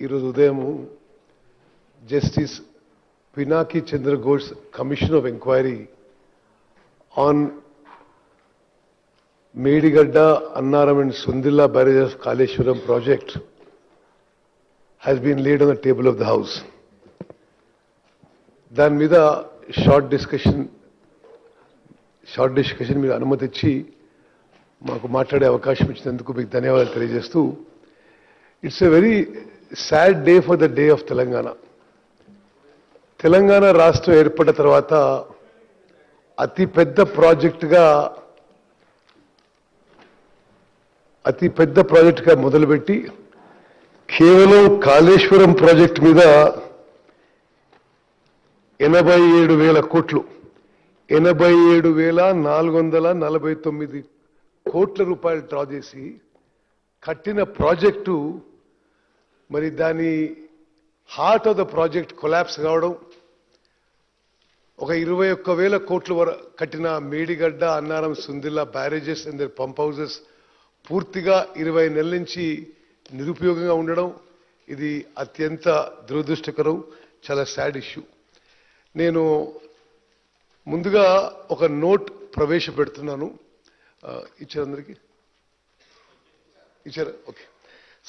ఈరోజు ఉదయం justice Pinaki Chandra Ghosh commission of enquiry on Medigadda Annaram and Sundilla barrage of Kaleshwaram project has been laid on the table of the house. దాని మీద short discussion మీరు అనుమతి ఇచ్చి మాకు మాట్లాడే అవకాశం ఇచ్చినందుకు మీకు ధన్యవాదాలు తెలియజేస్తూ, it's a very sad day for the day of Telangana. Telangana రాష్ట్రం ఏర్పడిన తర్వాత అతిపెద్ద ప్రాజెక్టుగా మొదలుపెట్టి కేవలం కాళేశ్వరం ప్రాజెక్ట్ మీద 87,000 కోట్లు 87,449 కోట్ల రూపాయలు డ్రా చేసి కట్టిన ప్రాజెక్టు, మరి దాని heart of the project collapse కావడం, ఒక 21,000 కోట్ల వరకు కట్టిన Medigadda Annaram Sundilla barrages and pump houses పూర్తిగా 20 నెలల నుంచి నిరుపయోగంగా ఉండడం, ఇది అత్యంత దురదృష్టకరం, చాలా సాడ్ ఇష్యూ. నేను ముందుగా ఒక నోట్ ప్రవేశపెడుతున్నాను. ఇచ్చారు అందరికీ? ఇచ్చారు, okay.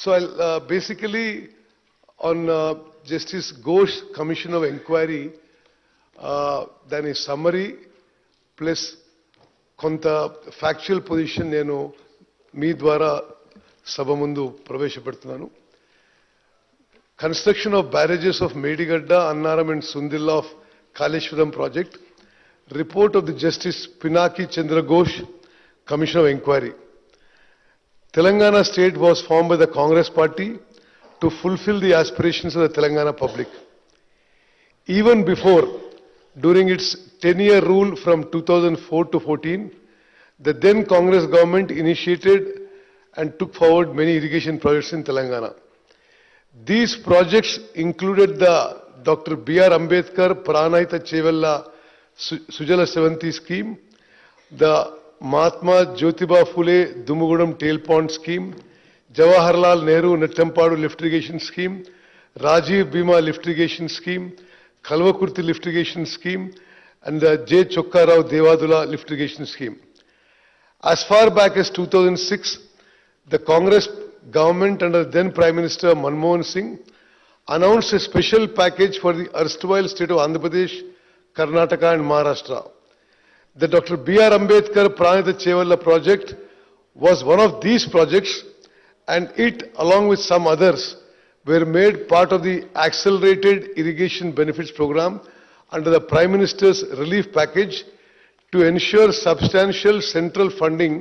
So I basically on justice Ghosh commission of enquiry, దాని సమ్మరీ ప్లస్ కొంత ఫ్యాక్చువల్ పొజిషన్ నేను మీ ద్వారా సభ ముందు ప్రవేశపెడుతున్నాను. Construction of barrages of Medigadda Annaram and Sundilla of Kaleshwaram project, report of the justice Pinaki Chandra Ghosh commission of enquiry. Telangana state was formed by the Congress party to fulfill the aspirations of the Telangana public. Even before, during its 10-year rule from 2004 to 14, the then Congress government initiated and took forward many irrigation projects in Telangana. These projects included the Dr. B.R. Ambedkar Pranahita Chevella Sujala Sevanti scheme, the Mahatma Jyotiba Phule Dumugudam Tail Pond scheme, Jawaharlal Nehru Nettampadu lift irrigation scheme, Rajiv Bima lift irrigation scheme, Kalvakurti lift irrigation scheme, and the J. Chokkarao Devadula lift irrigation scheme. As far back as 2006, the Congress government under then Prime Minister Manmohan Singh announced a special package for the erstwhile state of Andhra Pradesh, Karnataka and Maharashtra. The Dr. B.R. Ambedkar Pranahita Chevella project was one of these projects, and it, along with some others, were made part of the accelerated irrigation benefits program under the Prime Minister's relief package to ensure substantial central funding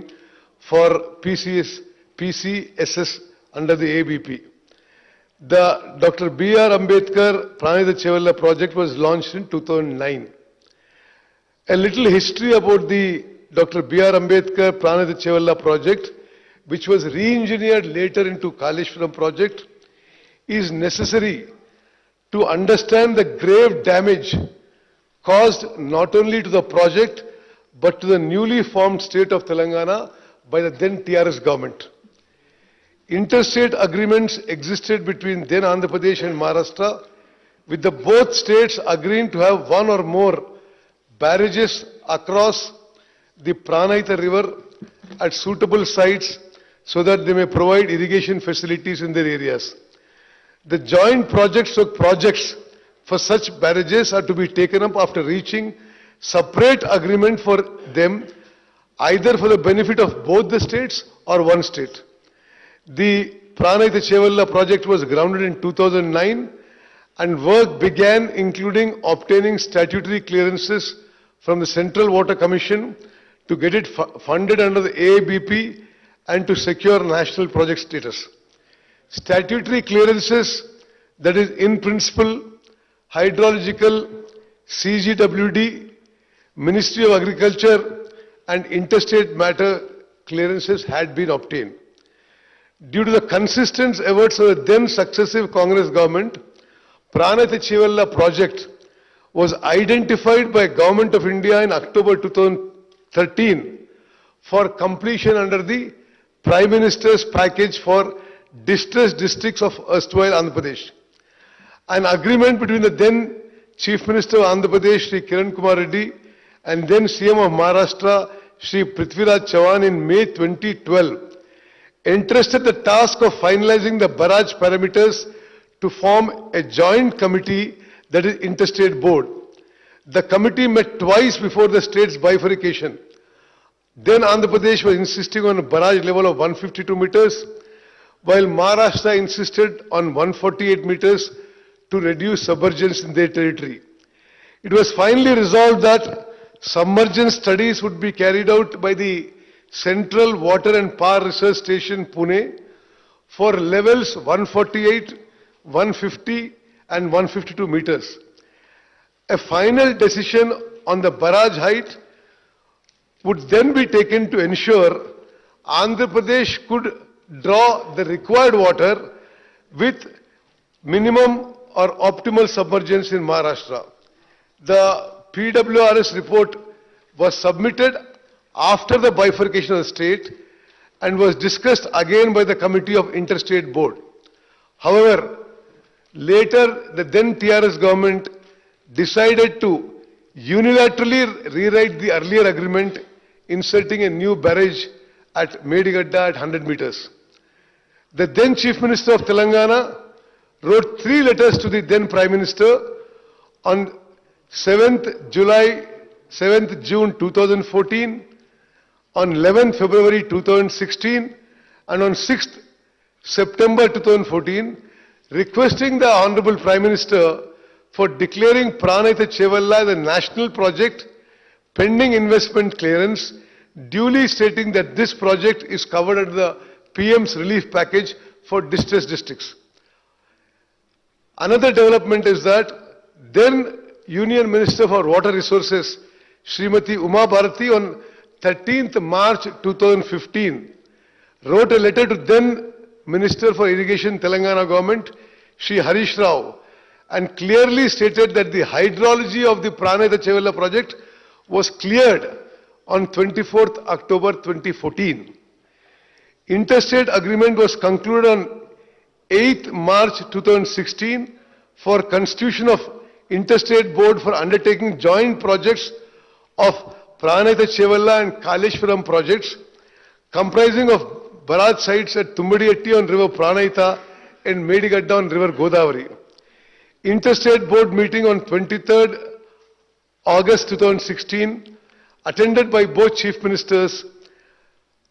for PCSS under the ABP. The Dr. B.R. Ambedkar Pranahita Chevella project was launched in 2009. A little history about the Dr. B.R. Ambedkar Pranahita Chevella project, which was re-engineered later into Kaleshwaram project, is necessary to understand the grave damage caused not only to the project but to the newly formed state of Telangana by the then TRS government. Interstate agreements existed between then Andhra Pradesh and Maharashtra, with the both states agreeing to have one or more barrages across the Pranahita river at suitable sites so that they may provide irrigation facilities in their areas. The joint projects for such barrages are to be taken up after reaching separate agreement for them, either for the benefit of both the states or one state. The Pranahita Chevella project was grounded in 2009 and work began including obtaining statutory clearances from the Central Water Commission to get it funded under the AABP and to secure national project status. Statutory clearances, that is in principle, hydrological, CGWD, Ministry of Agriculture and interstate matter clearances had been obtained. Due to the consistent efforts of the then successive Congress government, Pranahita Chevella project was identified by Government of India in October 2013 for completion under the Prime Minister's package for distressed districts of erstwhile Andhra Pradesh. An agreement between the then Chief Minister of Andhra Pradesh, Shri Kiran Kumar Reddy, and then CM of Maharashtra, Shri Prithviraj Chavan in May 2012, entrusted the task of finalizing the barrage parameters to form a joint committee, that is interstate board. The committee met twice before the state's bifurcation. Then Andhra Pradesh was insisting on a barrage level of 152 meters, while Maharashtra insisted on 148 meters to reduce submergence in their territory. It was finally resolved that submergence studies would be carried out by the Central Water and Power Research Station, Pune, for levels 148, 150 and 152 meters. A final decision on the barrage height would then be taken to ensure Andhra Pradesh could draw the required water with minimum or optimal submergence in Maharashtra. The PWRS report was submitted after the bifurcation of the state and was discussed again by the Committee of Interstate Board. However, later the then TRS government decided to unilaterally rewrite the earlier agreement, inserting a new barrage at Medigadda at 100 meters. The then Chief Minister of Telangana wrote 3 letters to the then Prime Minister on 7th June 2014, on 11th February 2016 and on 6th September 2014, requesting the Honorable Prime Minister for declaring Pranayita Chevalla as a national project pending investment clearance, duly stating that this project is covered under the PM's relief package for distressed districts. Another development is that then Union Minister for Water Resources, Srimati Uma Bharati, on 13th March 2015, wrote a letter to then Minister for Irrigation Telangana government, Shri Harish Rao, and clearly stated that the hydrology of the Pranayita Chevalla project was cleared on 24th October 2014. Interstate agreement was concluded on 8th March 2016 for constitution of Interstate Board for undertaking joint projects of Pranayita Chevalla and Kaleshwaram projects, comprising of barrage sites at Tumbadiyetti on river Pranayita and Medigadda on river Godavari. Interstate Board meeting on 23rd August 2016, attended by both Chief Ministers,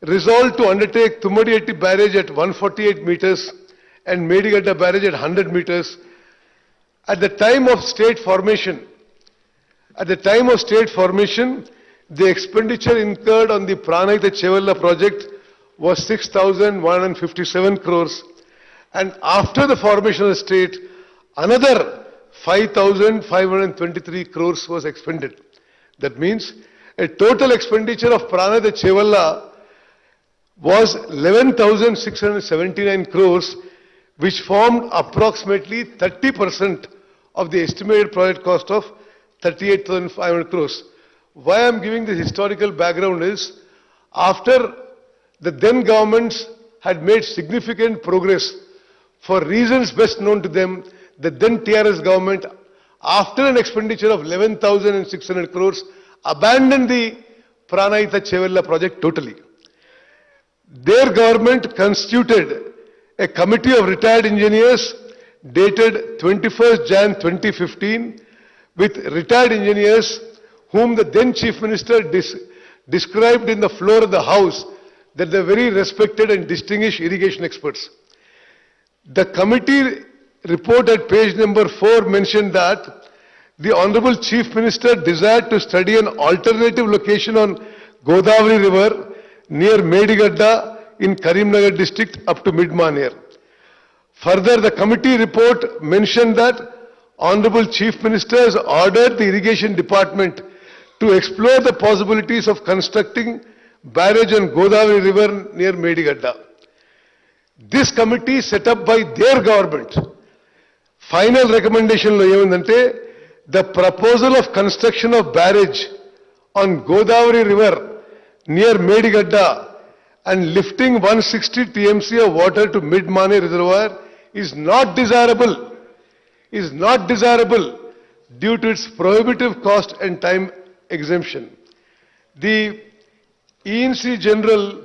resolved to undertake Tumbadiyetti barrage at 148 meters and Medigadda barrage at 100 meters. At the time of state formation, the expenditure incurred on the Pranayita Chevalla project was 6,157 crores, and after the formation of the state, another 5,523 crores was expended. That means a total expenditure of Pranayita Chevalla was 11,679 crores, which formed approximately 30% of the estimated project cost of 38,500 crores. Why I am giving this historical background is, after the then governments had made significant progress, for reasons best known to them, the then TRS government, after an expenditure of 11,600 crores, abandoned the Pranayita Chevalla project totally. Their government constituted a committee of retired engineers dated 21st Jan 2015 with retired engineers whom the then Chief Minister described in the floor of the House that they are very respected and distinguished irrigation experts. The committee report at page number 4 mentioned that the Honorable Chief Minister desired to study an alternative location on Godavari River near Medigadda in Karimnagar district up to mid-Maner. Further, the committee report mentioned that Honorable Chief Minister has ordered the Irrigation Department to explore the possibilities of constructing barrage on Godavari River near Medigadda. This committee set up by their government, final recommendation lo emandante, the proposal of construction of barrage on Godavari River near Medigadda and lifting 160 TMC of water to Mid-Mane reservoir is not desirable, due to its prohibitive cost and time exemption. The ENC General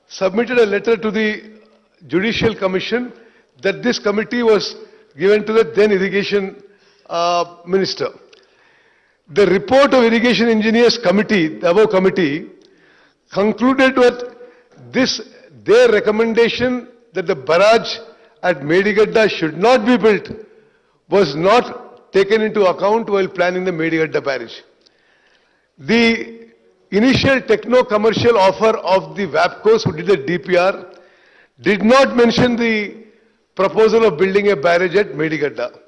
submitted a letter to the Judicial Commission that this committee was given to the then Irrigation Minister. The report of Irrigation Engineers Committee, the above committee, concluded with their recommendation that the barrage at Medigadda should not be built was not taken into account while planning the Medigadda barrage. The initial techno-commercial offer of the WAPCOs who did the DPR did not mention the proposal of building a barrage at Medigadda.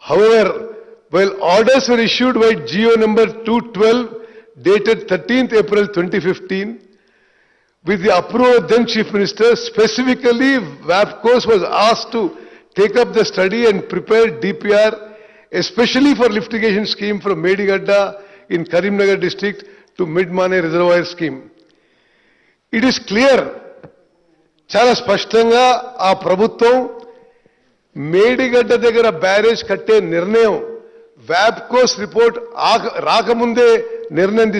However, while orders were issued by GO number 212 dated 13th April 2015, with the approval of then Chief Minister, specifically WAPCOs was asked to take up the study and prepare DPR, especially for lift irrigation scheme from Medigadda in Karimnagar district to Mid-Mane reservoir scheme. It is clear, చాలా స్పష్టంగా ఆ ప్రభుత్వం మేడిగడ్డ దగ్గర barrage కట్టే నిర్ణయం వ్యాప్కోస్ report రాకముందే నిర్ణయం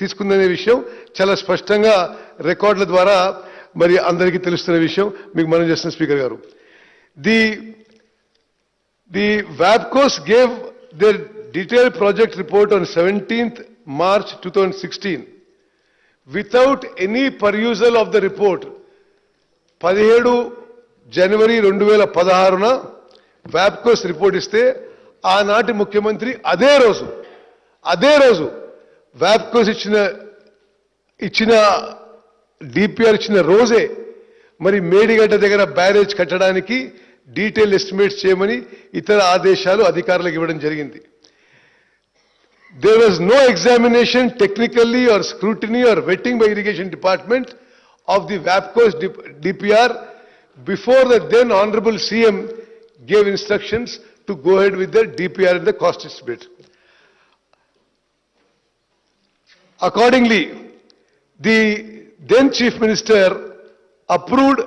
తీసుకుందనే విషయం చాలా స్పష్టంగా రికార్డుల ద్వారా మరి అందరికీ తెలుస్తున్న విషయం మీకు మనం చేస్తున్న స్పీకర్ గారు. The WAPCOs gave their detailed project report on 17th March 2016 without any perusal of the report. 17 జనవరి 2016న WAPCOs రిపోర్ట్ ఇస్తే ఆనాటి ముఖ్యమంత్రి అదే రోజు WAPCOs ఇచ్చిన డిపిఆర్ ఇచ్చిన రోజే మరి మేడిగడ్డ దగ్గర బ్యారేజ్ కట్టడానికి డీటెయిల్ ఎస్టిమేట్స్ చేయమని ఇతర ఆదేశాలు అధికారులకు ఇవ్వడం జరిగింది. There was no examination technically or scrutiny or vetting by irrigation department of the WAPCOs DPR before the then Honorable CM gave instructions to go ahead with the DPR and the cost estimate. Accordingly, the then Chief Minister approved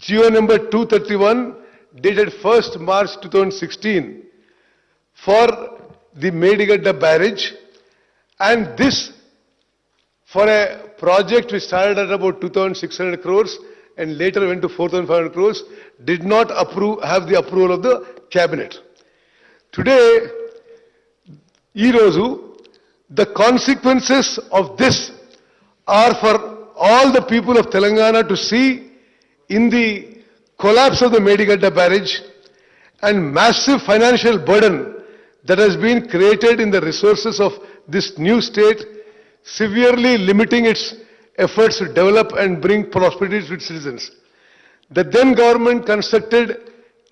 GO number 231 dated 1st March 2016 for the Medigadda barrage, and this for a project which started at about 2,600 crores and later went to 4,500 crores did not have the approval of the cabinet. Today, the consequences of this are for all the people of Telangana to see in the collapse of the Medigadda barrage and massive financial burden that has been created in the resources of this new state, severely limiting its efforts to develop and bring prosperity to its citizens. The then government constructed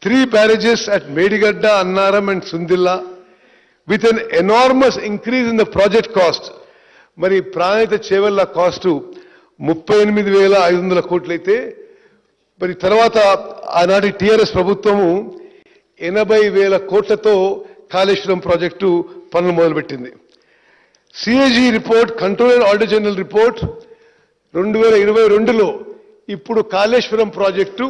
3 barrages at Medigadda, Annaram and Sundilla with an enormous increase in the project cost. Mari Pranita Chevalla cost 38,500 కోట్లయితే మరి తర్వాత ఆనాటి TRS ప్రభుత్వము 80,000 కోట్లతో Kaleshwaram project పనులు మొదలుపెట్టింది. CAG report, controller auditor general report 2022లో ఇప్పుడు Kaleshwaram project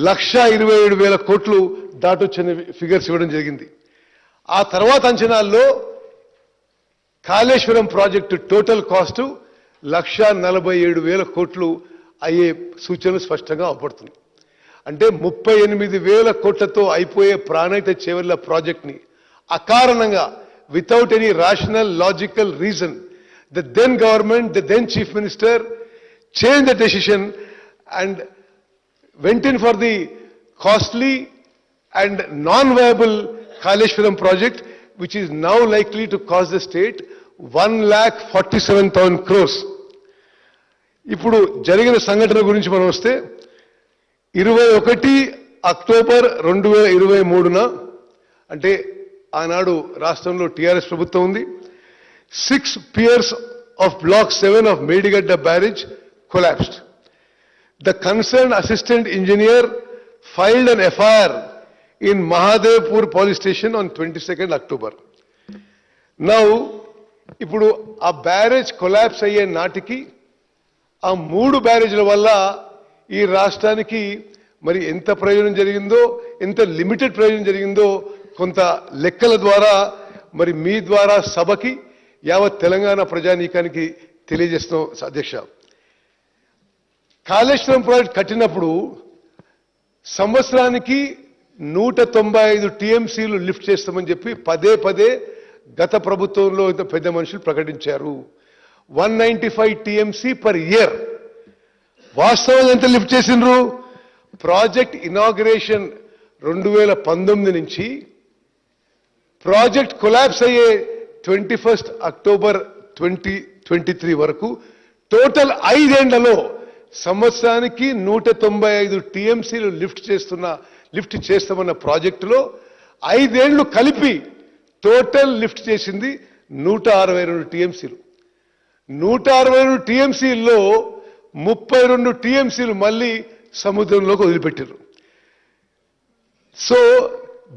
1,27,000 కోట్లు దాటొచ్చిన ఫిగర్స్ ఇవ్వడం జరిగింది. ఆ తర్వాత అంచనాల్లో కాళేశ్వరం ప్రాజెక్టు టోటల్ కాస్ట్ 1,47,000 కోట్లు అయ్యే సూచనలు స్పష్టంగా అవపడుతుంది. అంటే 38,000 కోట్లతో అయిపోయే ప్రాణహిత చేవెళ్ల ప్రాజెక్ట్ని అకారణంగా without any rational logical reason the then government, the then chief minister changed the decision and went in for the costly and non-viable Kaleshwaram project, which is now likely to cost the state 1,47,000 crores. ఇప్పుడు జరిగిన సంఘటన గురించి మనం వస్తే 21 October 2023న అంటే ఆనాడు రాష్ట్రంలో TRS ప్రభుత్వం ఉంది. 6 piers of block 7 of Medigadda barrage collapsed. The concerned assistant engineer filed an FIR in Mahadevpur police station on 22nd October. Now, ఇప్పుడు ఆ బ్యారేజ్ కొలాప్స్ అయ్యే నాటికి ఆ 3 బ్యారేజ్ల వల్ల ఈ రాష్ట్రానికి మరి ఎంత ప్రయోజనం జరిగిందో, ఎంత లిమిటెడ్ ప్రయోజనం జరిగిందో కొంత లెక్కల ద్వారా మరి మీ ద్వారా సభకి యావత్ తెలంగాణ ప్రజానీకానికి తెలియజేస్తున్నాం అధ్యక్ష. కాళేశ్వరం ప్రాజెక్ట్ కట్టినప్పుడు సంవత్సరానికి 195 టీఎంసీలు లిఫ్ట్ చేస్తామని చెప్పి పదే గత ప్రభుత్వంలో పెద్ద మనుషులు ప్రకటించారు. 195 టీఎంసీ పర్ ఇయర్. వాస్తవం ఎంత లిఫ్ట్ చేసిండ్రు? ప్రాజెక్ట్ ఇనాగ్రేషన్ 2019 నుంచి ప్రాజెక్ట్ కొలాప్స్ అయ్యే 21 అక్టోబర్ 2023 వరకు టోటల్ 5 ఏళ్లలో సంవత్సరానికి 195 టీఎంసీలు లిఫ్ట్ చేస్తామన్న ప్రాజెక్టులో 5 ఏళ్లు కలిపి టోటల్ లిఫ్ట్ చేసింది 162 టీఎంసీలు. 162 టీఎంసీల్లో 32 టీఎంసీలు మళ్ళీ సముద్రంలోకి వదిలిపెట్టారు. So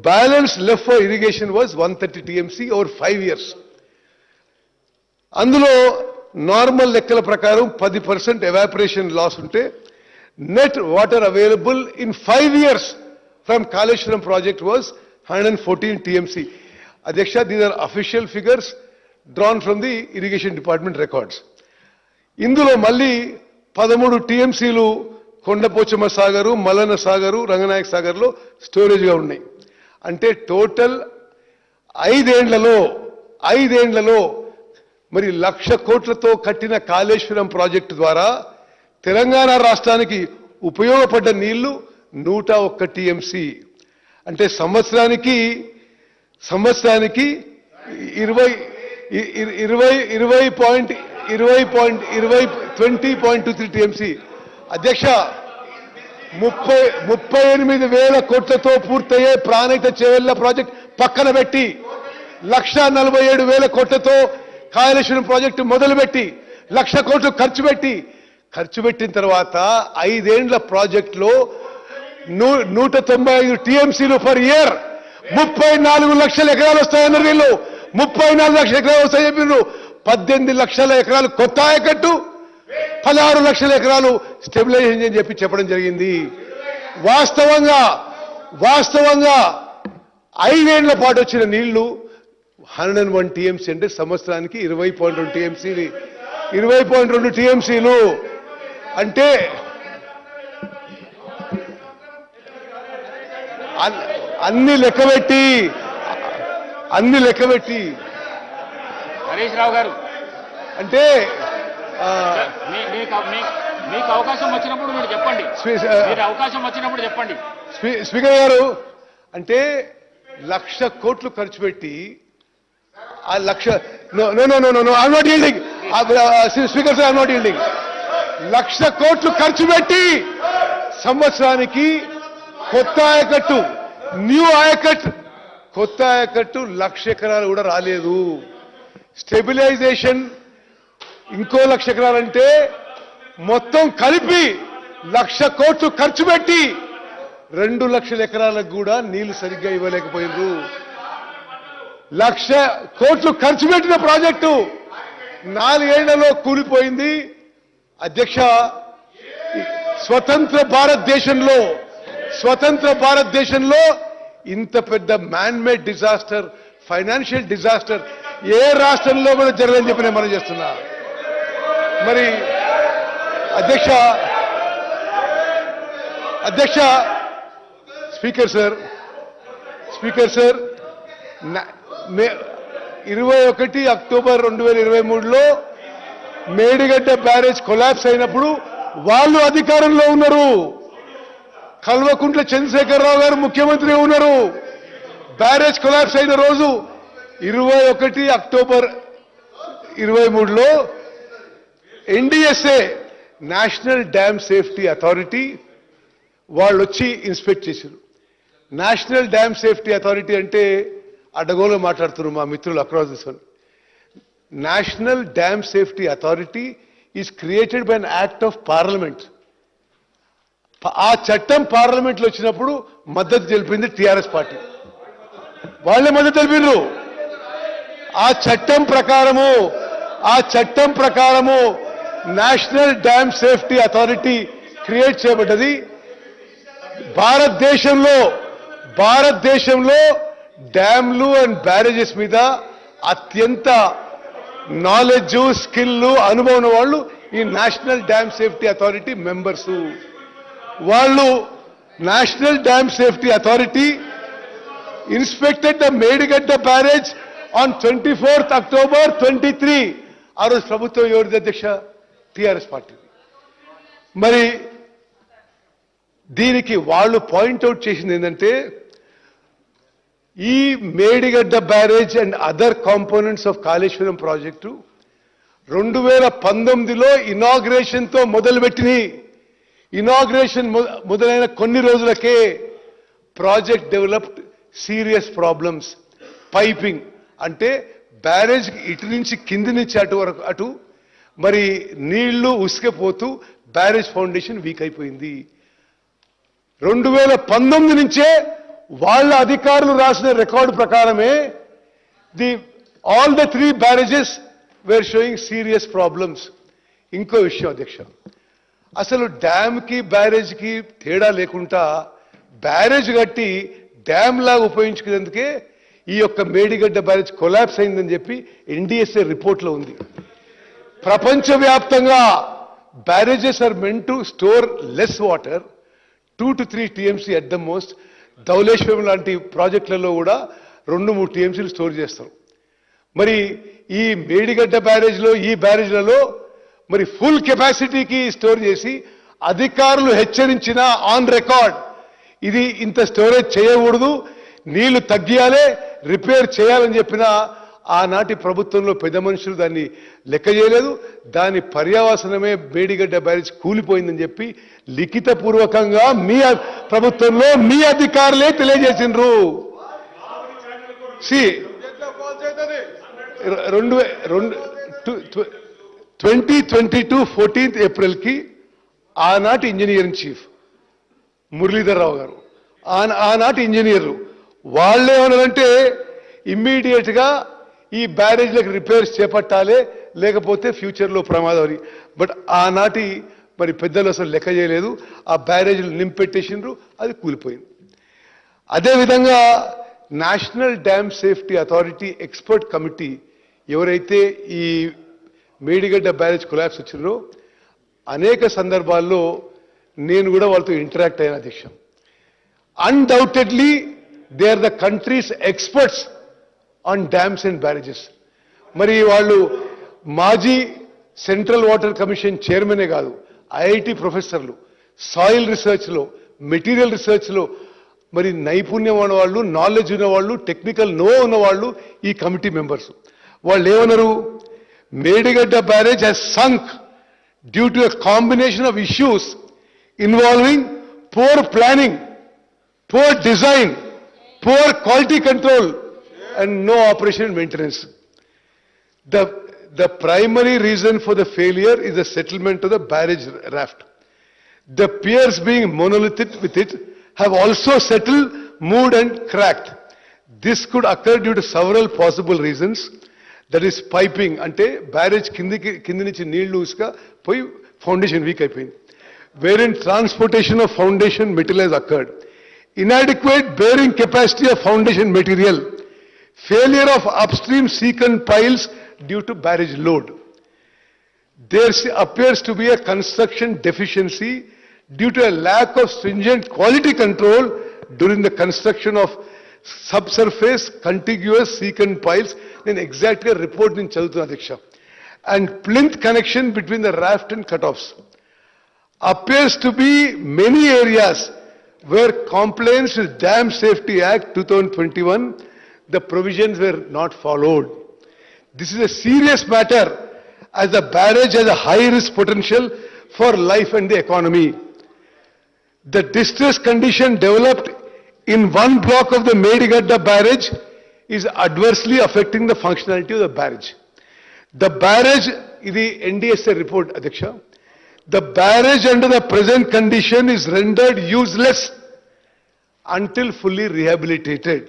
balance left for irrigation was 130 TMC over 5 years. అందులో నార్మల్ లెక్కల ప్రకారం 10% ఎవాపరేషన్ లాస్ ఉంటే net water available in 5 years from Kaleshwaram project was 114 TMC. అధ్యక్ష, these are official figures drawn from the irrigation department records. ఇందులో మళ్ళీ 13 టీఎంసీలు కొండపోచమ్మ సాగరు, మల్లన్న సాగరు, రంగనాయక సాగర్లో స్టోరేజ్గా ఉన్నాయి. అంటే టోటల్ 5 ఏళ్లలో మరి 1,00,000 కోట్లతో కట్టిన కాళేశ్వరం ప్రాజెక్టు ద్వారా తెలంగాణ రాష్ట్రానికి ఉపయోగపడ్డ నీళ్లు 101 టీఎంసీ. అంటే సంవత్సరానికి 20.23 టీఎంసీ. అధ్యక్ష, 38,000 కోట్లతో పూర్తయ్యే ప్రాణహిత చేవెళ్ల ప్రాజెక్ట్ పక్కన పెట్టి 1,47,000 కోట్లతో కాళేశ్వరం ప్రాజెక్టు మొదలుపెట్టి 1,00,000 కోట్లు ఖర్చు పెట్టిన తర్వాత 5 ఏళ్ల ప్రాజెక్టులో 195 టీఎంసీలు పర్ ఇయర్, 34 లక్షల ఎకరాలు వస్తాయన్నారు వీళ్ళు. 34 లక్షల ఎకరాలు వస్తాయని చెప్పినారు. 18 లక్షల ఎకరాలు కొత్త ఆయకట్టు, 16 లక్షల ఎకరాలు స్టెబిలైజేషన్ అని చెప్పడం జరిగింది. వాస్తవంగా 5 ఏళ్ల పాటు వచ్చిన నీళ్లు 101 టీఎంసీ. అంటే సంవత్సరానికి 20.2 టీఎంసీలు. అంటే అన్ని లెక్కబెట్టి హరీష్ రావు గారు, అంటే మీకు అవకాశం వచ్చినప్పుడు మీరు చెప్పండి. అవకాశం వచ్చినప్పుడు చెప్పండి. స్పీకర్ గారు, అంటే 1,00,000 కోట్లు ఖర్చు పెట్టి ఆ 1,00,000 స్పీకర్ సార్, 1,00,000 కోట్లు ఖర్చు పెట్టి సంవత్సరానికి కొత్త ఆయకట్టు, కొత్త ఆయకట్టు 1,00,000 ఎకరాలు కూడా రాలేదు. స్టెబిలైజేషన్ ఇంకో 1,00,000 ఎకరాలంటే మొత్తం కలిపి 1,00,000 కోట్లు ఖర్చు పెట్టి 2 లక్షల ఎకరాలకు కూడా నీళ్లు సరిగ్గా ఇవ్వలేకపోయినారు. 1,00,000 కోట్లు ఖర్చు పెట్టిన ప్రాజెక్టు 4 ఏళ్లలో కూలిపోయింది. అధ్యక్ష, స్వతంత్ర భారతదేశంలో ఇంత పెద్ద man made disaster, financial disaster ఏ రాష్ట్రంలో కూడా జరగదని చెప్పి నేను మనం చేస్తున్నా. మరి అధ్యక్ష, స్పీకర్ సార్ 21 అక్టోబర్ 2023లో మేడిగడ్డ బ్యారేజ్ కొలాప్స్ అయినప్పుడు వాళ్ళు అధికారంలో ఉన్నారు. కల్వకుంట్ల చంద్రశేఖరరావు గారు ముఖ్యమంత్రి ఉన్నారు. బ్యారేజ్ కొలాప్స్ అయిన రోజు 21 అక్టోబర్ 2023లో NDSA, national dam safety authority వాళ్ళు వచ్చి ఇన్స్పెక్ట్ చేశారు. నేషనల్ డ్యామ్ సేఫ్టీ అథారిటీ అంటే అడ్డగోలు మాట్లాడుతున్నారు మా మిత్రులు across this one. National dam safety authority is created by an act of parliament. ఆ చట్టం పార్లమెంట్లో వచ్చినప్పుడు మద్దతు తెలిపింది టీఆర్ఎస్ పార్టీ, వాళ్ళే మద్దతు తెలిపారు. ఆ చట్టం ప్రకారము national dam safety authority create చేయబడ్డది. భారతదేశంలో డ్యామ్లు అండ్ బ్యారేజెస్ మీద అత్యంత నాలెడ్జ్, స్కిల్, అనుభవం ఉన్న వాళ్ళు ఈ national dam safety authority members. వాళ్ళు national dam safety authority inspected the Medigadda barrage on 24th October 23. ఆ రోజు ప్రభుత్వం ఎవరిది అధ్యక్ష? TRS party. మరి దీనికి వాళ్ళు పాయింట్అవుట్ చేసింది ఏంటంటే ఈ Medigadda barrage and other components of Kaleshwaram project 2019లో ఇనాగ్రేషన్తో మొదలుపెట్టినాయి. ఇనాగ్రేషన్ మొదలైన కొన్ని రోజులకే project developed serious problems. Piping అంటే బ్యారేజ్కి ఇటు నుంచి కింది నుంచి అటు మరి నీళ్లు ఉసుకపోతూ బ్యారేజ్ ఫౌండేషన్ వీక్ అయిపోయింది. 2019 నుంచే వాళ్ళ అధికారులు రాసిన రికార్డు ప్రకారమే all the 3 barrages were showing serious problems. ఇంకో విషయం అధ్యక్ష, అసలు డ్యామ్కి బ్యారేజ్కి తేడా లేకుండా బ్యారేజ్ కట్టి డ్యామ్ లాగా ఉపయోగించుకునేందుకే ఈ యొక్క మేడిగడ్డ బ్యారేజ్ కొలాప్స్ అయిందని చెప్పి ఎన్డీఎస్ఏ రిపోర్ట్లో ఉంది. ప్రపంచవ్యాప్తంగా barrages are meant to store less water, 2 to 3 TMC at the most. Dhavaleswaram లాంటి ప్రాజెక్టులలో కూడా 2-3 TMCలు స్టోర్ చేస్తారు. మరి ఈ మేడిగడ్డ బ్యారేజ్లో ఈ బ్యారేజ్లలో మరి ఫుల్ కెపాసిటీకి స్టోర్ చేసి అధికారులు హెచ్చరించిన ఆన్ రికార్డ్ ఇది ఇంత స్టోరేజ్ చేయకూడదు, నీళ్లు తగ్గియాలే, రిపేర్ చేయాలని చెప్పిన ఆనాటి ప్రభుత్వంలో పెద్ద మనుషులు దాన్ని లెక్క చేయలేదు. దాని పర్యవసనమే మేడిగడ్డ బ్యారేజ్ కూలిపోయిందని చెప్పి లిఖితపూర్వకంగా మీ ప్రభుత్వంలో మీ అధికారులే తెలియజేసిండ్రు. 2022 14th Aprilకి ఆనాటి ఇంజనీరింగ్ చీఫ్ మురళీధర్ రావు గారు, ఆనాటి ఇంజనీర్లు వాళ్ళేమన్నారంటే ఇమ్మీడియట్గా ఈ బ్యారేజ్లకు రిపేర్స్ చేపట్టాలి, లేకపోతే ఫ్యూచర్లో ప్రమాదం. బట్ ఆనాటి మరి పెద్దలు అసలు లెక్క చేయలేదు, ఆ బ్యారేజ్లు నింపెట్టేసిండ్రు, అది కూలిపోయింది. అదేవిధంగా national dam safety authority expert committee ఎవరైతే ఈ మేడిగడ్డ బ్యారేజ్ కొలాప్స్ వచ్చిందో అనేక సందర్భాల్లో నేను కూడా వాళ్ళతో ఇంటరాక్ట్ అయిన అధ్యక్ష. Undoubtedly they are the country's experts on dams and barrages. మరి వాళ్ళు మాజీ సెంట్రల్ వాటర్ కమిషన్ చైర్మనే కాదు, ఐఐటి ప్రొఫెసర్లు, సాయిల్ రీసెర్చ్లో, మెటీరియల్ రీసెర్చ్లో మరి నైపుణ్యం ఉన్నవాళ్ళు, నాలెడ్జ్ ఉన్నవాళ్ళు, టెక్నికల్ ఉన్నవాళ్ళు ఈ కమిటీ మెంబర్స్. వాళ్ళు ఏమన్నారు? Medigadda barrage has sunk due to a combination of issues involving poor planning, poor design, poor quality control and no operation and maintenance. The primary reason for the failure is the settlement of the barrage raft. The piers being monolithic with it have also settled, moved and cracked. This could occur due to several possible reasons. That is piping, ante barrage kindi nunchi neellu uska poi foundation weak అయిపోయింది. Wherein transportation of foundation material has occurred. Inadequate bearing capacity of foundation material. Failure of upstream secant piles due to barrage load. There appears to be a construction deficiency due to a lack of stringent quality control during the construction of subsurface contiguous secant piles. Then exactly a report in Chalutuna Diksha. And plinth connection between the raft and cutoffs. Appears to be many areas where compliance with Dam Safety Act 2021, the provisions were not followed. This is a serious matter as the barrage has a high risk potential for life and the economy. The distress condition developed in one block of the Medigadda barrage is adversely affecting the functionality of the barrage. The barrage, the NDSA report, Adhyaksha, the barrage under the present condition is rendered useless until fully rehabilitated.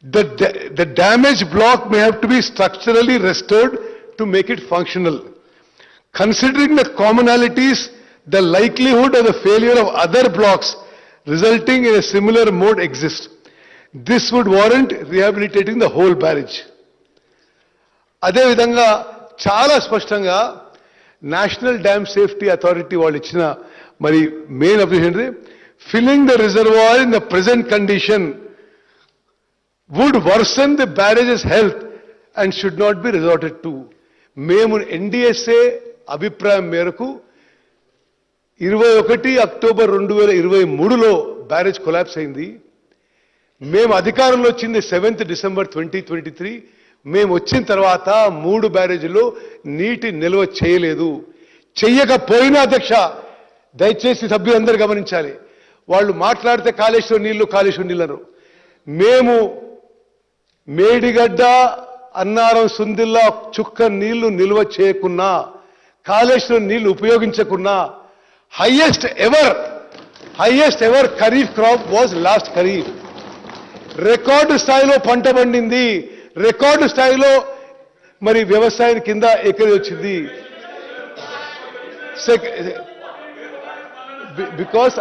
The damaged block may have to be structurally restored to make it functional. Considering the commonalities, the likelihood of the failure of other blocks resulting in a similar mode exists. This would warrant rehabilitating the whole barrage. అదేవిధంగా చాలా స్పష్టంగా national dam safety authority వాళ్ళు ఇచ్చిన మరి main observation filling the reservoir in the present condition would worsen the barrages health and should not be resorted to. మేము NDSA అభిప్రాయం మేరకు 21 October 2023లో barrage collapse అయింది. మేము అధికారంలో వచ్చింది 7th డిసెంబర్ 2023. మేము వచ్చిన తర్వాత 3 బ్యారేజీల్లో నీటి నిల్వ చేయలేదు. చెయ్యకపోయినా అధ్యక్ష, దయచేసి సభ్యులందరూ గమనించాలి, వాళ్ళు మాట్లాడితే కాళేశ్వరం నీళ్లు అన్నారు. మేము మేడిగడ్డ, అన్నారం, సుందిల్లా చుక్క నీళ్లు నిల్వ చేయకున్నా, కాళేశ్వరం నీళ్లు ఉపయోగించకున్నా, highest ever kharif crop was last kharif. Record స్థాయిలో పంట పండింది, రికార్డు స్థాయిలో మరి వ్యవసాయం కింద ఎక్కడి వచ్చింది. బికాస్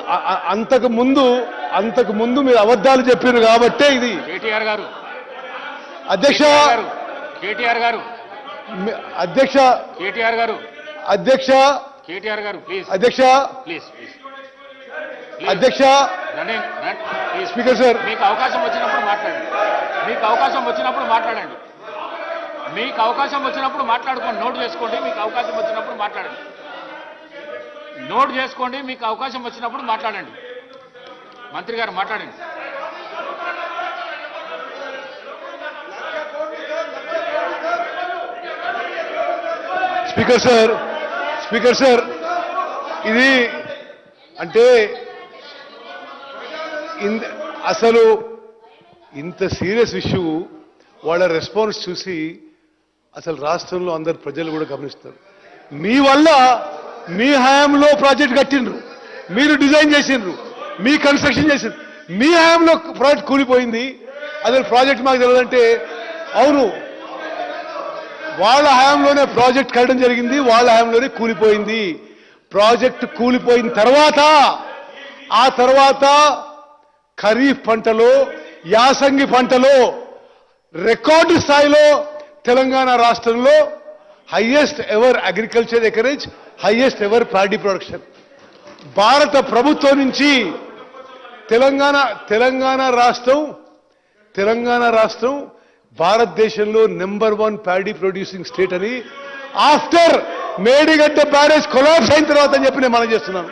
అంతకు ముందు మీరు అబద్ధాలు చెప్పారు కాబట్టే ఇది. కేటీఆర్ గారు, అధ్యక్ష కేటీఆర్ గారు, అధ్యక్ష కేటీఆర్ గారు, అధ్యక్ష కేటీఆర్ గారు, ప్లీజ్ అధ్యక్ష ప్లీజ్ ప్లీజ్ అధ్యక్ష ప్లీజ్. స్పీకర్ సార్, మీకు అవకాశం వచ్చినప్పుడు మాట్లాడండి. మీకు అవకాశం వచ్చినప్పుడు మాట్లాడండి. మీకు అవకాశం వచ్చినప్పుడు మాట్లాడుకోండి. నోట్ చేసుకోండి. మీకు అవకాశం వచ్చినప్పుడు మాట్లాడండి. నోట్ చేసుకోండి. మీకు అవకాశం వచ్చినప్పుడు మాట్లాడండి. మంత్రి గారు మాట్లాడండి. స్పీకర్ సార్, ఇది అంటే అసలు ఇంత సీరియస్ ఇష్యూ వాళ్ళ రెస్పాన్స్ చూసి అసలు రాష్ట్రంలో అందరు ప్రజలు కూడా గమనిస్తారు. మీ వల్ల మీ హయాంలో ప్రాజెక్ట్ కట్టిండ్రు, మీరు డిజైన్ చేసిండ్రు, మీ కన్స్ట్రక్షన్ చేసిండ్రు, మీ హయాంలో ప్రాజెక్ట్ కూలిపోయింది. అసలు ప్రాజెక్ట్ మాకు తెలియదంటే అవును, వాళ్ళ హయాంలోనే ప్రాజెక్ట్ కట్టడం జరిగింది, వాళ్ళ హయాంలోనే కూలిపోయింది. ప్రాజెక్ట్ కూలిపోయిన ఆ తర్వాత ఖరీఫ్ పంటలో, యాసంగి పంటలో రికార్డు స్థాయిలో తెలంగాణ రాష్ట్రంలో highest ever agriculture acreage, highest ever paddy production. భారత ప్రభుత్వం నుంచి తెలంగాణ రాష్ట్రం భారతదేశంలో నెంబర్ 1 ప్యాడీ ప్రొడ్యూసింగ్ స్టేట్ అని ఆఫ్టర్ మేడిగడ్డ బ్యారేజ్ కొలాప్స్ అయిన తర్వాత అని చెప్పి నేను మనం చేస్తున్నాను.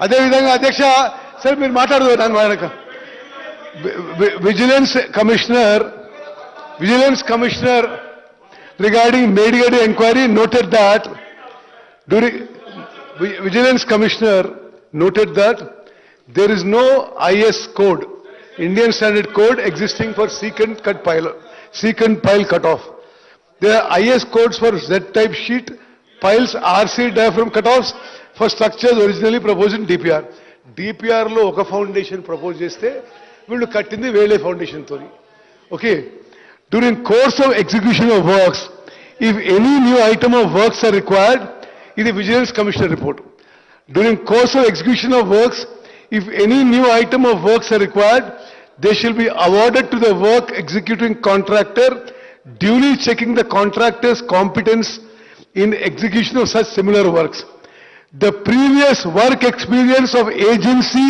అదేవిధంగా అధ్యక్ష, సరే మీరు మాట్లాడదు నన్ను మాట్లాడక. Vigilance commissioner regarding Medigadda enquiry noted that Vigilance Commissioner noted that there is no IS code, Indian Standard Code existing for secant pile cutoff. There are IS codes for Z-type sheet piles, RC diaphragm cutoffs for structures originally proposed in DPR. DPR లో ఒక foundation propose చేస్తే వీళ్ళు కట్టింది వేరే foundation తోని. Okay, during course of execution of works if any new item of works are required, ఇది vigilance commissioner report. During course of execution of works if any new item of works are required, they shall be awarded to the work executing contractor, duly checking the contractor's competence in execution of such similar works. The previous work experience of agency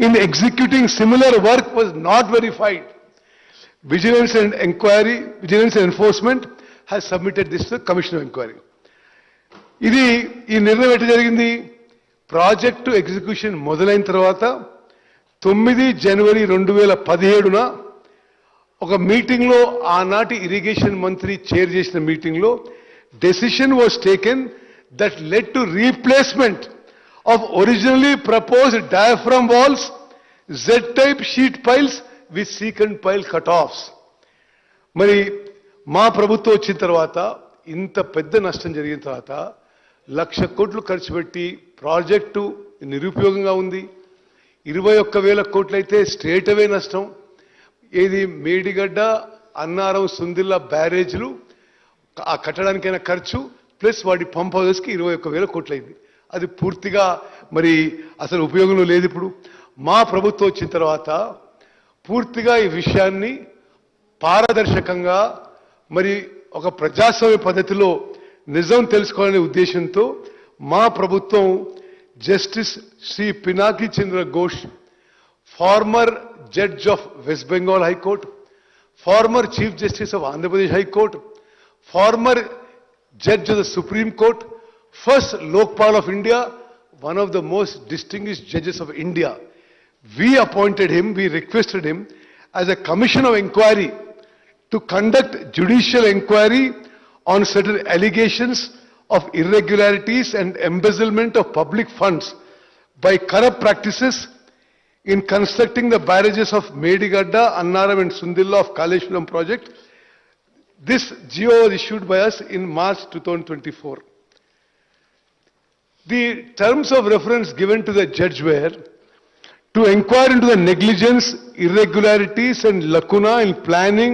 in executing similar work was not verified. Vigilance and Enforcement has submitted this to the Commission of Inquiry. ఈ నిర్ణయం ఎట్లా జరిగింది? Project execution మొదలైన తర్వాత 9 జనవరి 2017 ఒక మీటింగ్లో, ఆనాటి irrigation మంత్రి చైర్ చేసిన మీటింగ్లో decision was taken that led to replacement of originally proposed diaphragm walls, Z type sheet piles with secant pile cut offs. మరి మా ప్రభుత్వం వచ్చిన తర్వాత ఇంత పెద్ద నష్టం జరిగిన తర్వాత 1,00,000 కోట్లు ఖర్చు పెట్టి ప్రాజెక్టు నిరుపయోగంగా ఉంది. 21,000 కోట్లు అయితే స్ట్రేట్ అవే నష్టం. ఏది మేడిగడ్డ, అన్నారం, సుందిల్లా బ్యారేజ్లు ఆ కట్టడానికైనా ఖర్చు, ప్లస్ వాటి పంప్ హౌసెస్కి 21,000 కోట్లయింది. అది పూర్తిగా మరి అసలు ఉపయోగంలో లేదు. ఇప్పుడు మా ప్రభుత్వం వచ్చిన తర్వాత పూర్తిగా ఈ విషయాన్ని పారదర్శకంగా మరి ఒక ప్రజాస్వామ్య పద్ధతిలో నిజం తెలుసుకోవాలనే ఉద్దేశంతో మా ప్రభుత్వం justice Shri Pinaki Chandra Ghose, former judge of West Bengal High Court, former chief justice of Andhra Pradesh High Court, former judge of the Supreme Court, first Lokpal of India, one of the most distinguished judges of India. We appointed him, we requested him as a commission of inquiry to conduct judicial inquiry on certain allegations of irregularities and embezzlement of public funds by corrupt practices in constructing the barrages of Medigadda, Annaram and Sundilla of Kaleshwaram project. This GO was issued by us in March 2024. The terms of reference given to the judge were to inquire into the negligence, irregularities and lacuna in planning,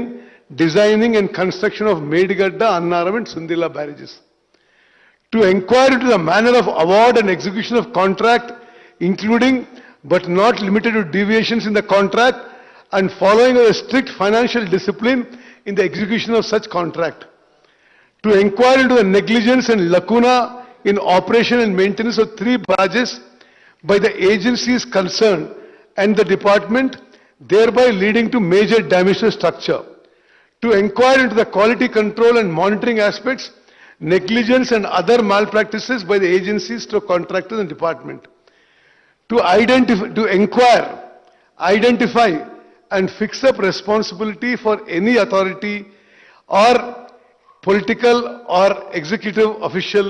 designing and construction of Medigadda, Annaram and Sundilla barrages. To inquire into the manner of award and execution of contract, including but not limited to deviations in the contract and following of a strict financial discipline in the execution of such contract. To inquire into the negligence and lacuna in operation and maintenance of 3 barrages by the agencies concerned and the department, thereby leading to major damage to the structure. To inquire into the quality control and monitoring aspects, negligence and other malpractices by the agencies to contractors and department. To inquire, identify and fix up responsibility for any authority or political or executive official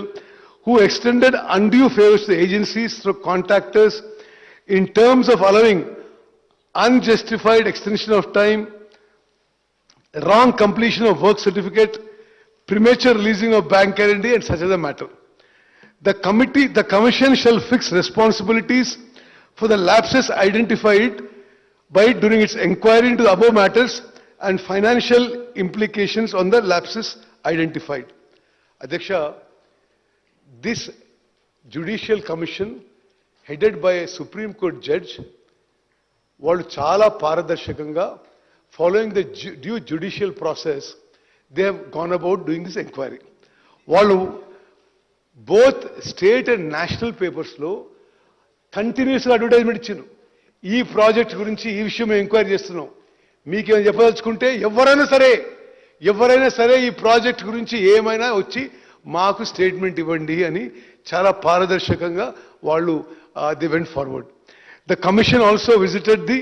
who extended undue favors to agencies through contractors in terms of allowing unjustified extension of time, wrong completion of work certificate, premature releasing of bank guarantee and such other matter. The commission shall fix responsibilities for the lapses identified by during its inquiry into the above matters and financial implications on the lapses identified. Adhyaksha, this judicial commission headed by a Supreme Court judge, వాళ్ళు చాలా పారదర్శకంగా following the due judicial process, they have gone about doing this inquiry. వాళ్ళు both state and national papers లో కంటిన్యూస్గా advertisement ఇచ్చారు. ఈ project గురించి ఈ విషయం మేము ఎంక్వైరీ చేస్తున్నాం, మీకేమైనా చెప్పదలుచుకుంటే ఎవరైనా సరే ఈ ప్రాజెక్ట్ గురించి ఏమైనా వచ్చి మాకు స్టేట్మెంట్ ఇవ్వండి అని చాలా పారదర్శకంగా వాళ్ళు the went forward. The commission also visited the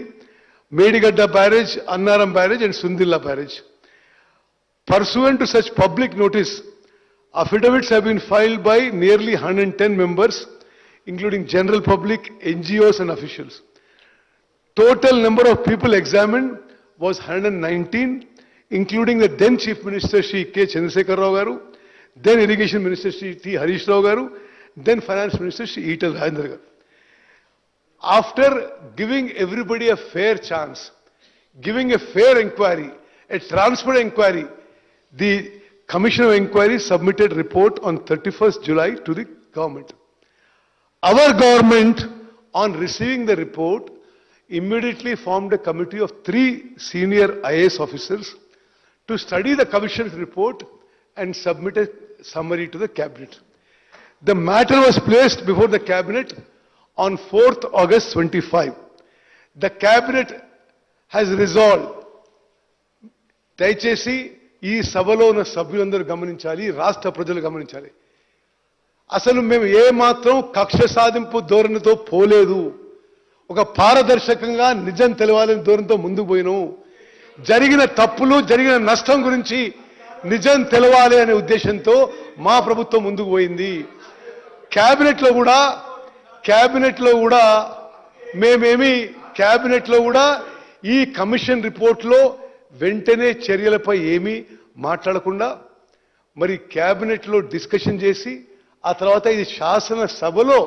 Medigadda barrage, Annaram barrage and Sundilla barrage. Pursuant to such public notice, affidavits have been filed by nearly 110 members, including general public, NGOs and officials. Total number of people examined was 119, including the then Chief Minister Shri K. Chandrasekhar Rao Garu, then Irrigation Minister Shri T. Harish Rao Garu, then Finance Minister Shri Etal Rajendra Garu. After giving everybody a fair chance, giving a fair inquiry, a transparent inquiry, the Commission of Inquiry submitted report on 31st July to the government. Our government, on receiving the report, immediately formed a committee of 3 senior IAS officers to study the Commission's report and submit a summary to the Cabinet. The matter was placed before the Cabinet on 4th August 25. The Cabinet has resolved, దయచేసి ఈ సభలో ఉన్న సభ్యులందరూ గమనించాలి, రాష్ట్ర ప్రజలు గమనించాలి, అసలు మేము ఏమాత్రం కక్ష సాధింపు ధోరణితో పోలేదు. ఒక పారదర్శకంగా నిజం తెలవాలని ధోరణితో ముందుకు పోయినాం. జరిగిన తప్పులు, జరిగిన నష్టం గురించి నిజం తెలవాలి అనే ఉద్దేశంతో మా ప్రభుత్వం ముందుకు పోయింది. క్యాబినెట్లో కూడా ఈ కమిషన్ రిపోర్ట్లో వెంటనే చర్యలపై ఏమీ మాట్లాడకుండా మరి క్యాబినెట్లో డిస్కషన్ చేసి ఆ తర్వాత ఇది శాసనసభలో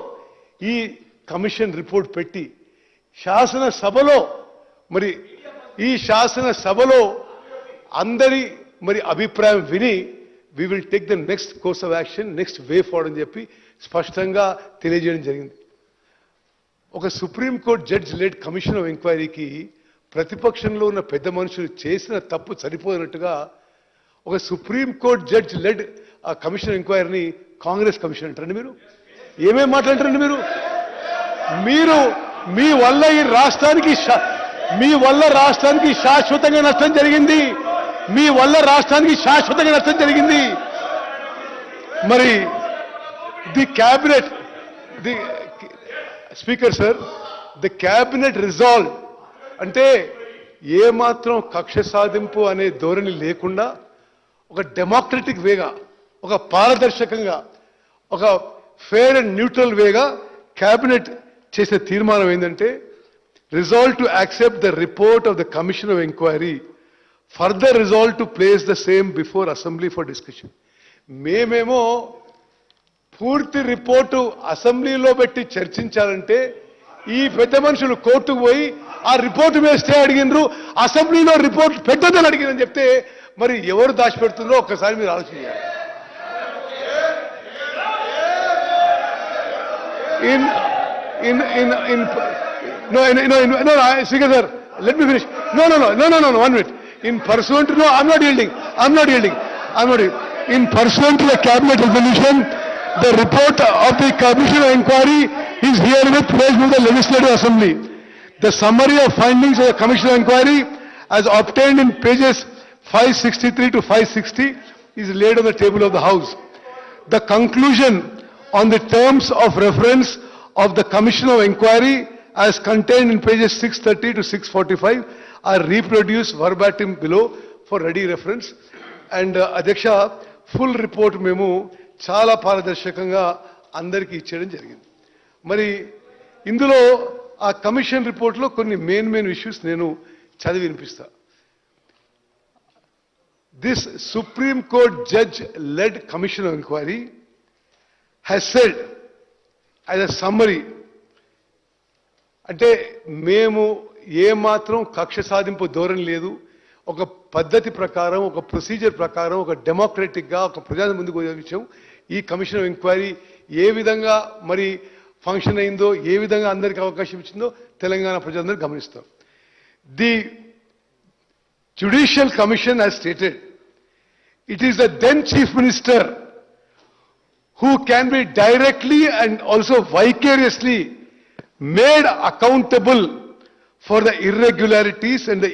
ఈ కమిషన్ రిపోర్ట్ పెట్టి శాసనసభలో అందరి మరి అభిప్రాయం విని we will take the next course of action, next way forward అని చెప్పి స్పష్టంగా తెలియజేయడం జరిగింది. ఒక supreme court judge led commission of ఎంక్వైరీకి ప్రతిపక్షంలో ఉన్న పెద్ద మనుషులు చేసిన తప్పు సరిపోయినట్టుగా ఒక సుప్రీంకోర్టు జడ్జ్ లెడ్ ఆ కమిషన్ ఎంక్వైరీని కాంగ్రెస్ కమిషన్ అంటారండి. మీరు ఏమేం మాట్లాడతారండి? మీరు మీ వల్ల ఈ రాష్ట్రానికి శాశ్వతంగా నష్టం జరిగింది. మీ వల్ల రాష్ట్రానికి శాశ్వతంగా నష్టం జరిగింది. మరి the cabinet, the speaker sir, the cabinet resolve అంటే ఏమాత్రం కక్ష సాధింపు అనే ధోరణి లేకుండా ఒక డెమోక్రటిక్ వేగా, ఒక పారదర్శకంగా, ఒక fair and neutral Vega cabinet చేసే తీర్మానం ఏంటంటే resolve to accept the report of the commission of enquiry, further resolve to place the same before assembly for discussion. మేమేమో పూర్తి రిపోర్టు అసెంబ్లీలో పెట్టి చర్చించాలంటే ఈ పెద్ద మనుషులు కోర్టుకు పోయి ఆ రిపోర్టు మీద స్టే అడిగినరు, అసెంబ్లీలో రిపోర్ట్ పెట్టదని అడిగినని చెప్తే మరి ఎవరు దాచిపెడుతుందో ఒక్కసారి మీరు ఆలోచన చేయాలి. Speaker sir, let me finish. No, 1 minute. In pursuant to, no, I'm not yielding. In pursuant to the cabinet resolution, the report of the commission of inquiry is herewith placed with the legislative assembly. The summary of findings of the commission of inquiry as obtained in pages 563 to 560 is laid on the table of the house. The conclusion on the terms of reference of the commission of inquiry as contained in pages 630 to 645 are reproduced verbatim below for ready reference. And Adhyaksha, full report మేము చాలా పారదర్శకంగా అందరికీ ఇచ్చేయడం జరిగింది. మరి ఇందులో ఆ commission రిపోర్ట్లో కొన్ని మెయిన్ ఇష్యూస్ నేను చదివి వినిపిస్తా. This Supreme Court judge led commission of enquiry has said as a summary, అంటే మేము ఏమాత్రం కక్ష సాధింపు ధోరణి లేదు, ఒక పద్ధతి ప్రకారం, ఒక ప్రొసీజర్ ప్రకారం, ఒక డెమోక్రటిక్గా, ఒక ప్రజల ముందుకు వచ్చాం. ఈ కమిషన్ ఆఫ్ ఎంక్వైరీ ఏ విధంగా మరి ఫంక్షన్ అయిందో, ఏ విధంగా అందరికీ అవకాశం ఇచ్చిందో తెలంగాణ ప్రజలందరూ గమనిస్తాం. The judicial commission has stated it is the then chief minister who can be directly and also vicariously made accountable for the irregularities and the